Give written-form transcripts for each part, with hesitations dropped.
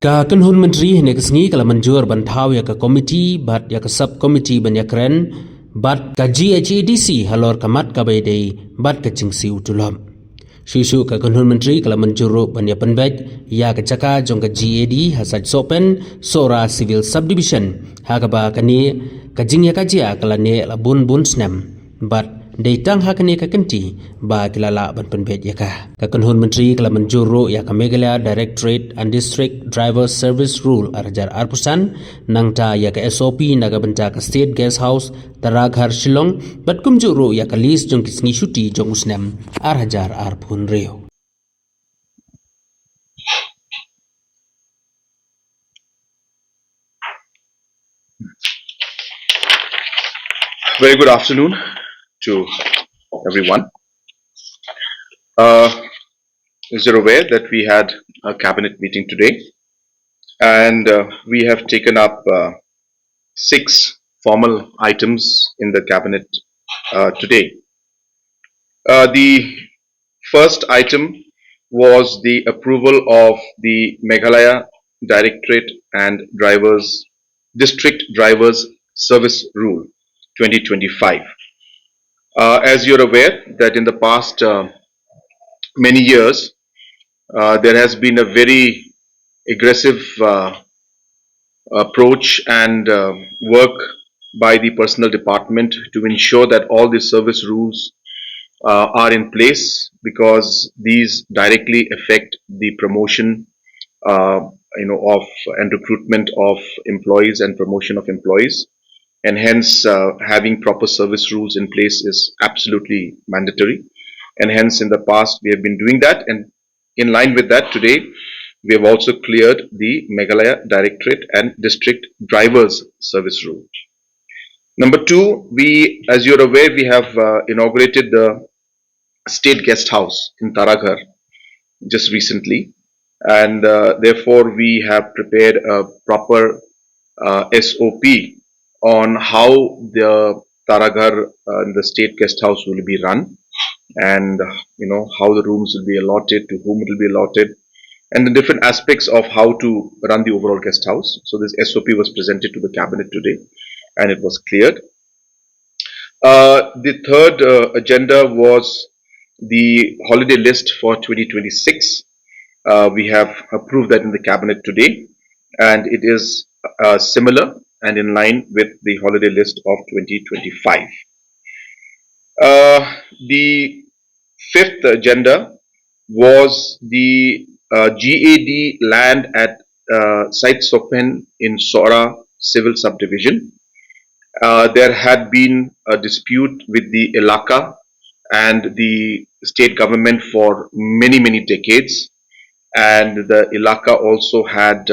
Ka kanhun menteri hene kesngi kala menjur bantau ya ka komiti bat ya ka subkomiti ban ya kren bat ka GHADC halor kamat ka baydei bat ka chingsi utulam. Shishu ka kanhun menteri kala menjuru ban ya penbet ya ka jaka jong ka GAD ha saitsohpen sora civil subdivision ha ka ba kani ka jing ya ka jia kala ne la bun snam bat Deitang hakane ka kenti ba kilala ban penbet ya ka kanhun menteri kala menjuru ya ka Meghalaya Directorate and District Driver Service Rule arjar arpusan nangta ya ka SOP naga benta ka State Guest House Taraghar Shillong bat kumjuru ya ka list jong kisngi shuti jong usnam arjar arpun reo. Very good afternoon to everyone. As you're aware that we had a cabinet meeting today, and we have taken up 6 formal items in the cabinet today. The first item was the approval of the Meghalaya Directorate and District Drivers Service Rule 2025. As you're aware that in the past many years, there has been a very aggressive approach and work by the personnel department to ensure that all the service rules are in place, because these directly affect the promotion of and recruitment of employees and promotion of employees, and hence having proper service rules in place is absolutely mandatory. And hence in the past we have been doing that, and in line with that, today we have also cleared the Meghalaya Directorate and District Drivers Service Rule. Number 2, as you're aware, we have inaugurated the State Guest House in Taraghar just recently, and therefore we have prepared a proper SOP on how the Taraghar, the State Guest House, will be run, and how the rooms will be allotted, to whom it will be allotted, and the different aspects of how to run the overall guest house. So this SOP was presented to the cabinet today, and it was cleared. The third agenda was the holiday list for 2026. We have approved that in the cabinet today, and it is similar and in line with the holiday list of 2025. The fifth agenda was the GAD land at saitsohpen in Sora civil subdivision. There had been a dispute with the Ilaka and the state government for many decades, and the Ilaka also had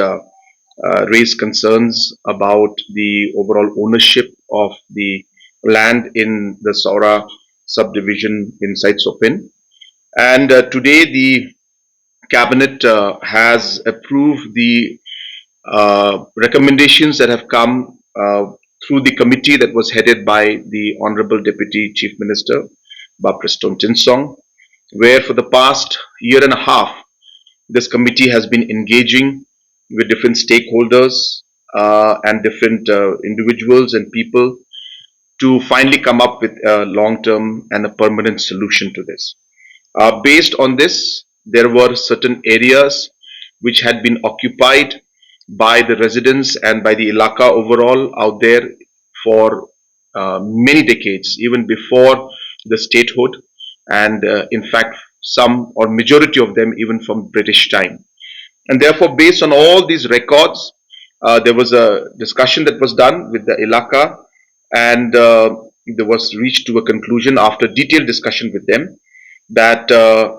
raised concerns about the overall ownership of the land in the Sora subdivision in saitsohpen. And today the cabinet has approved the recommendations that have come through the committee that was headed by the Honorable Deputy Chief Minister Bapriston Tinsong, where for the past year and a half this committee has been engaging with different stakeholders and different individuals and people to finally come up with a long-term and a permanent solution to this. Based on this, there were certain areas which had been occupied by the residents and by the Ilaka overall out there for many decades, even before the statehood, and in fact some or majority of them even from British time. And therefore, based on all these records, there was a discussion that was done with the Ilaka, and there was reached to a conclusion after detailed discussion with them that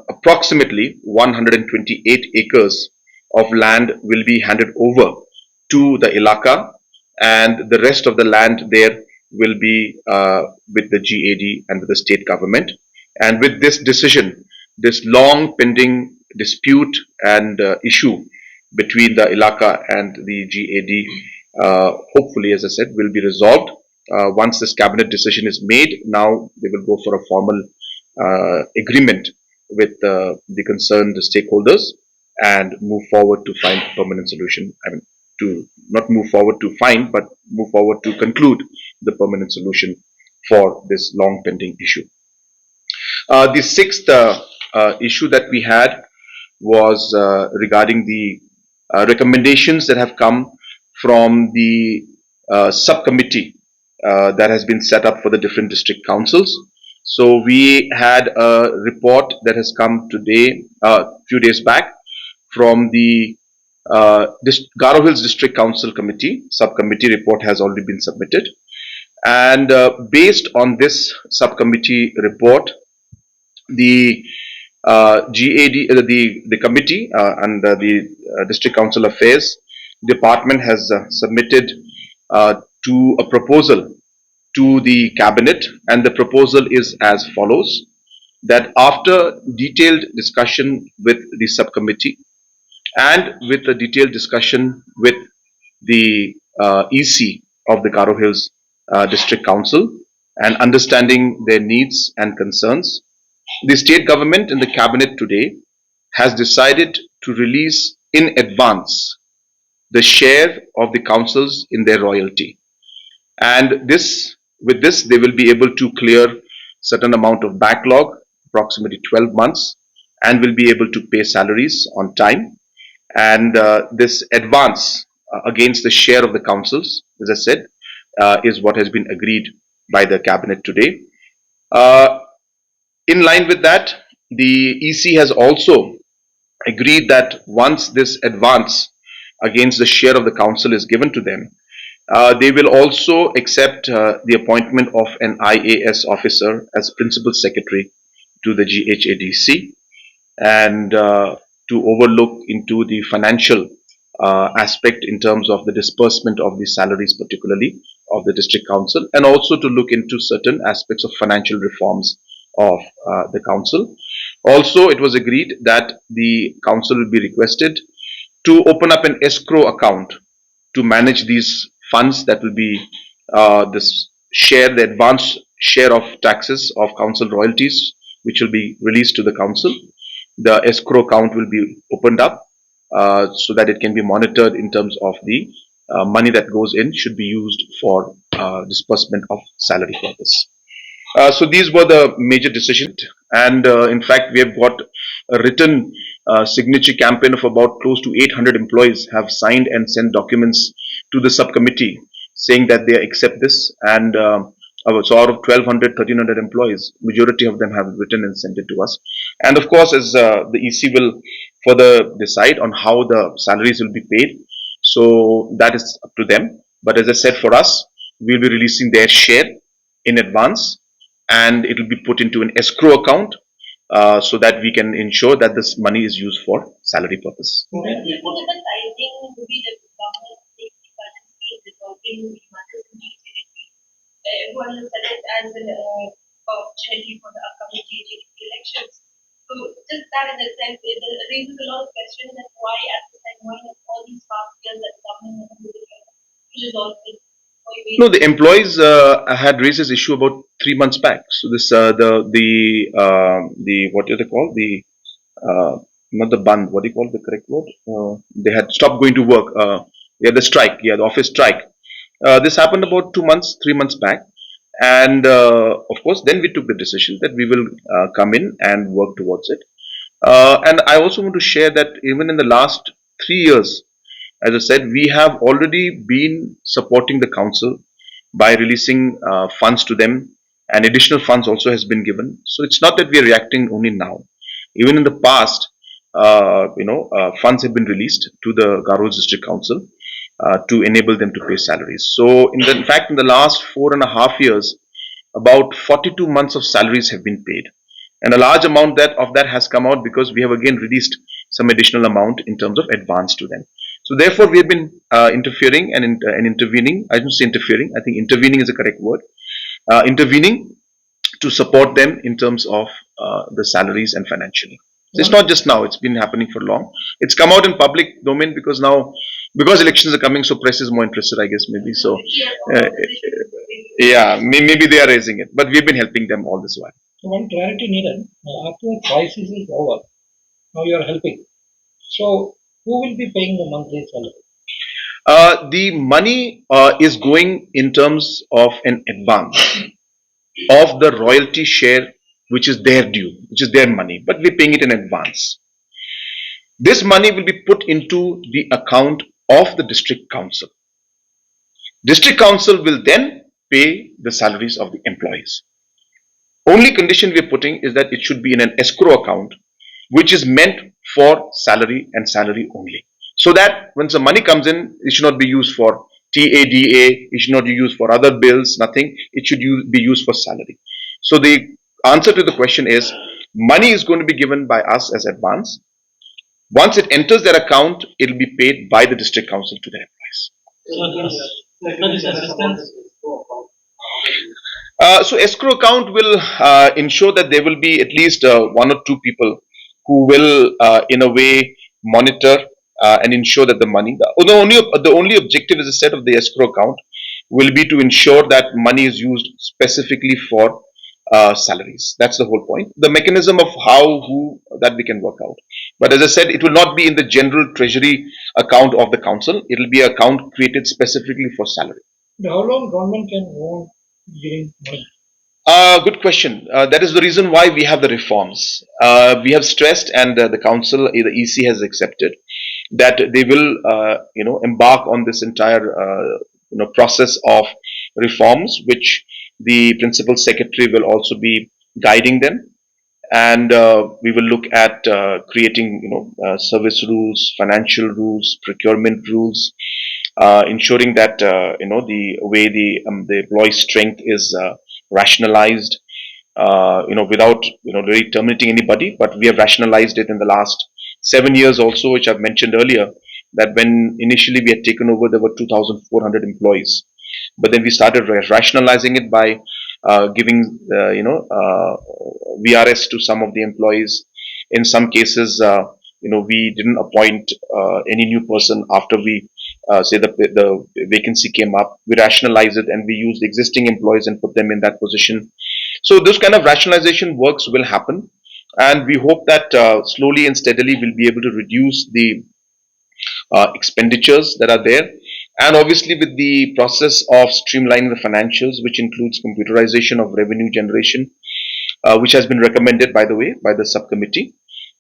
approximately 128 acres of land will be handed over to the Ilaka, and the rest of the land there will be with the GAD and with the state government. And with this decision, this long pending dispute and issue between the Ilaka and the GAD, hopefully, as I said, will be resolved. Once this cabinet decision is made, now they will go for a formal agreement with the concerned stakeholders, and move forward to find a permanent solution. I mean, to not move forward to find, but move forward to conclude the permanent solution for this long pending issue. The sixth issue that we had was regarding the recommendations that have come from the subcommittee that has been set up for the different district councils. So we had a report that has come today, few days back, from the Garo Hills District Council Committee. Subcommittee report has already been submitted. And based on this subcommittee report, the the committee and the District Council Affairs Department has submitted to a proposal to the cabinet, and the proposal is as follows: that after detailed discussion with the subcommittee and with a detailed discussion with the EC of the Garo Hills District Council and understanding their needs and concerns, the state government and the cabinet today has decided to release in advance the share of the councils in their royalty. And with this, they will be able to clear certain amount of backlog, approximately 12 months, and will be able to pay salaries on time. And this advance against the share of the councils, as I said, is what has been agreed by the cabinet today. In line with that, the EC has also agreed that once this advance against the share of the council is given to them, they will also accept the appointment of an IAS officer as principal secretary to the GHADC, and to overlook into the financial aspect in terms of the disbursement of the salaries, particularly of the district council, and also to look into certain aspects of financial reforms of the council. Also, it was agreed that the council will be requested to open up an escrow account to manage these funds that will be the advance share of taxes of council royalties, which will be released to the council. The escrow account will be opened up so that it can be monitored in terms of the money that goes in should be used for disbursement of salary purpose. So these were the major decisions, and in fact, we have got a written signature campaign of about close to 800 employees have signed and sent documents to the subcommittee saying that they accept this. And so out of 1,200, 1,300 employees, majority of them have written and sent it to us. And of course, as the EC will further decide on how the salaries will be paid, so that is up to them. But as I said, for us, we'll be releasing their share in advance, and it will be put into an escrow account so that we can ensure that this money is used for salary purpose. Everyone looks at it as an opportunity for the upcoming GHADC elections. So just that in a sense, it raises a lot of questions that why at the time, why not all these past years that the government has resolved it. No, the employees had raised this issue about 3 months back. So this the what do they call the not the band, what do you call the correct word? They had stopped going to work. The strike, the office strike. This happened about 2 months, 3 months back, and of course, then we took the decision that we will come in and work towards it. And I also want to share that even in the last 3 years, as I said, we have already been supporting the council by releasing funds to them, and additional funds also has been given. So it's not that we are reacting only now. Even in the past, funds have been released to the Garo Hills District Council to enable them to pay salaries. So in fact, in the last 4.5 years, about 42 months of salaries have been paid. And a large amount of that has come out because we have again released some additional amount in terms of advance to them. So therefore, we have been interfering and intervening. I don't say interfering. I think intervening is the correct word. Intervening to support them in terms of the salaries and financially. So it's not just now, it's been happening for long. It's come out in public domain because elections are coming, so press is more interested, I guess, maybe. So, maybe they are raising it, but we've been helping them all this while. So one clarity needed. After the crisis is over, now you are helping. So who will be paying the monthly salary? The money is going in terms of an advance of the royalty share, which is their due, which is their money, but we're paying it in advance. This money will be put into the account of the district council. District council will then pay the salaries of the employees. Only condition we are putting is that it should be in an escrow account, which is meant for salary and salary only. So that when the money comes in, it should not be used for TADA, it should not be used for other bills, nothing. It should be used for salary. So the answer to the question is money is going to be given by us as advance. Once it enters their account, it will be paid by the district council to their employees. So this assistance. So escrow account will ensure that there will be at least one or two people who will, in a way, monitor and ensure that the only objective, as I said, of the escrow account will be to ensure that money is used specifically for salaries. That's the whole point. The mechanism of who that we can work out. But as I said, it will not be in the general treasury account of the council. It will be an account created specifically for salary. How long government can hold giving money? Good question. That is the reason why we have the reforms. We have stressed, and the council, the EC has accepted that they will, embark on this entire, process of reforms, which the principal secretary will also be guiding them, and we will look at creating, service rules, financial rules, procurement rules, ensuring that the way the employee strength is rationalized, without really terminating anybody. But we have rationalized it in the last 7 years also, which I've mentioned earlier. That when initially we had taken over, there were 2,400 employees, but then we started rationalizing it by giving VRS to some of the employees. In some cases, we didn't appoint any new person after we say the vacancy came up. We rationalized it and we used existing employees and put them in that position. So this kind of rationalization works will happen, and we hope that slowly and steadily we'll be able to reduce the expenditures that are there. And obviously, with the process of streamlining the financials, which includes computerization of revenue generation, which has been recommended, by the way, by the subcommittee,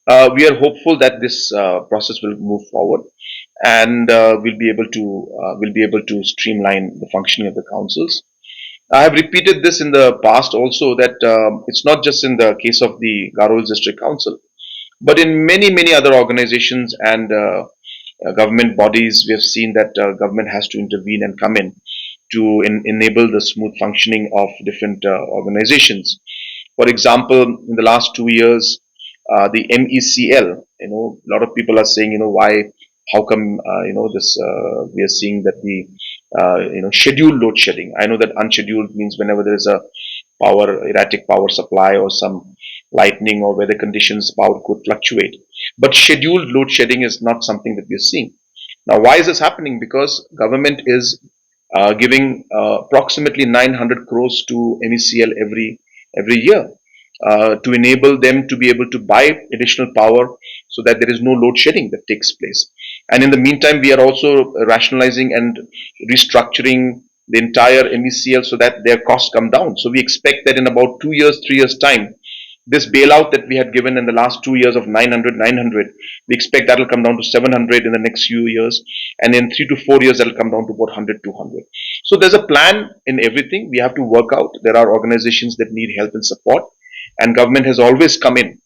we are hopeful that this process will move forward, and we'll be able to streamline the functioning of the councils. I have repeated this in the past also, that it's not just in the case of the Garo Hills District Council, but in many other organizations and government bodies. We have seen that government has to intervene and come in to enable the smooth functioning of different organizations. For example, in the last 2 years, the MECL, a lot of people are saying, how come, we are seeing that the, scheduled load shedding. I know that unscheduled means whenever there is a erratic power supply or some lightning or weather conditions, power could fluctuate. But scheduled load shedding is not something that we are seeing. Now, why is this happening? Because government is giving approximately 900 crores to MECL every year to enable them to be able to buy additional power so that there is no load shedding that takes place. And in the meantime, we are also rationalizing and restructuring the entire MECL so that their costs come down. So we expect that in about 2 years, 3 years time, this bailout that we had given in the last 2 years of 900, we expect that will come down to 700 in the next few years. And in 3 to 4 years, that will come down to about 100, 200. So there's a plan in everything. We have to work out. There are organizations that need help and support. And government has always come in,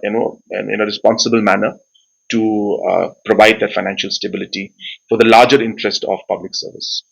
in a responsible manner to provide that financial stability for the larger interest of public service.